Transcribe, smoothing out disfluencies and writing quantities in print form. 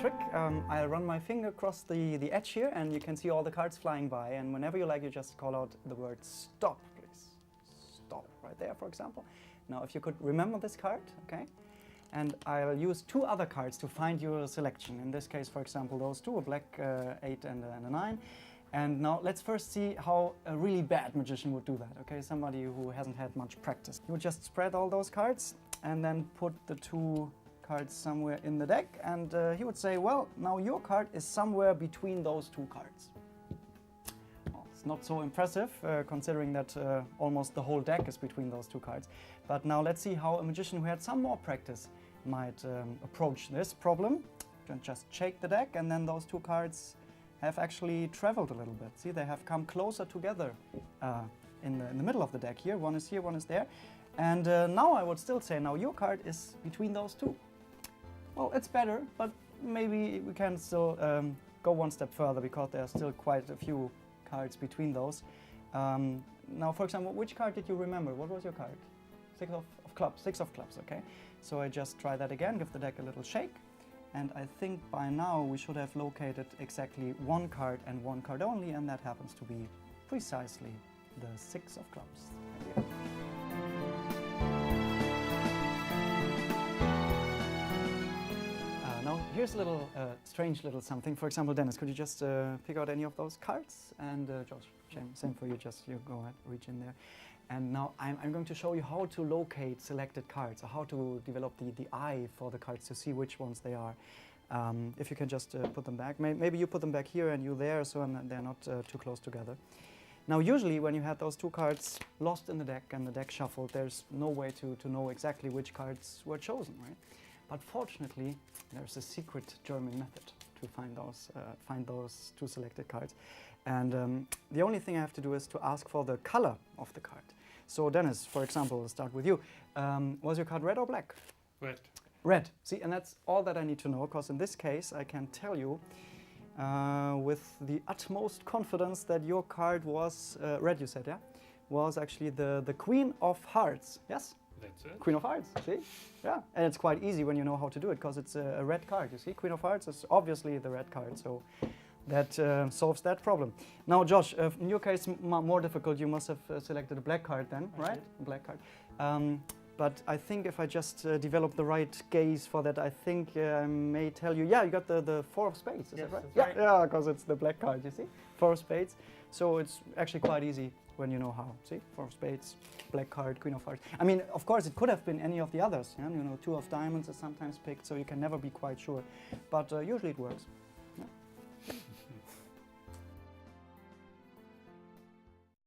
trick. I'll run my finger across the edge here, and you can see all the cards flying by. And whenever you like, you just call out the word stop, please. Stop, right there, for example. Now, if you could remember this card, okay? And I'll use two other cards to find your selection. In this case, for example, those two, a black 8 and a 9. And now let's first see how a really bad magician would do that, okay? Somebody who hasn't had much practice. You would just spread all those cards and then put the two cards somewhere in the deck, and he would say, well, now your card is somewhere between those two cards. Well, it's not so impressive, considering that almost the whole deck is between those two cards. But now let's see how a magician who had some more practice might approach this problem. You can just shake the deck, and then those two cards have actually traveled a little bit. See, they have come closer together in the middle of the deck here. One is here, one is there. And now I would still say, now your card is between those two. Well, it's better, but maybe we can still go one step further, because there are still quite a few cards between those. Now, for example, which card did you remember? What was your card? Six of clubs. Six of clubs, okay. So I just try that again, give the deck a little shake. And I think by now we should have located exactly one card and one card only, and that happens to be precisely the six of clubs. Now here's a little strange little something. For example, Dennis, could you just pick out any of those cards? And Josh, same for you, just you go ahead, reach in there. And now I'm going to show you how to locate selected cards, or how to develop the eye for the cards to see which ones they are. If you can just put them back. Maybe you put them back here and you there, so they're not too close together. Now usually when you had those two cards lost in the deck and the deck shuffled, there's no way to know exactly which cards were chosen, right? But fortunately, there's a secret German method to find those two selected cards. And the only thing I have to do is to ask for the color of the card. So Dennis, for example, we'll start with you. Was your card red or black? Red. Red. See, and that's all that I need to know, because in this case I can tell you with the utmost confidence that your card was red, you said, yeah? Was actually the Queen of Hearts, yes? That's it. Queen of Hearts, see? Yeah, and it's quite easy when you know how to do it, because it's a red card, you see? Queen of Hearts is obviously the red card, so that solves that problem. Now, Josh, in your case, more difficult, you must have selected a black card then, right? A black card. But I think if I just develop the right gaze for that, I think I may tell you, yeah, you got the Four of Spades, is that right? Yeah, right. Yeah, because it's the black card, you see? Four of Spades. So it's actually quite easy when you know how. See? Four of Spades, black card, Queen of Hearts. I mean, of course, it could have been any of the others. Yeah? You know, Two of Diamonds is sometimes picked, so you can never be quite sure. But usually it works.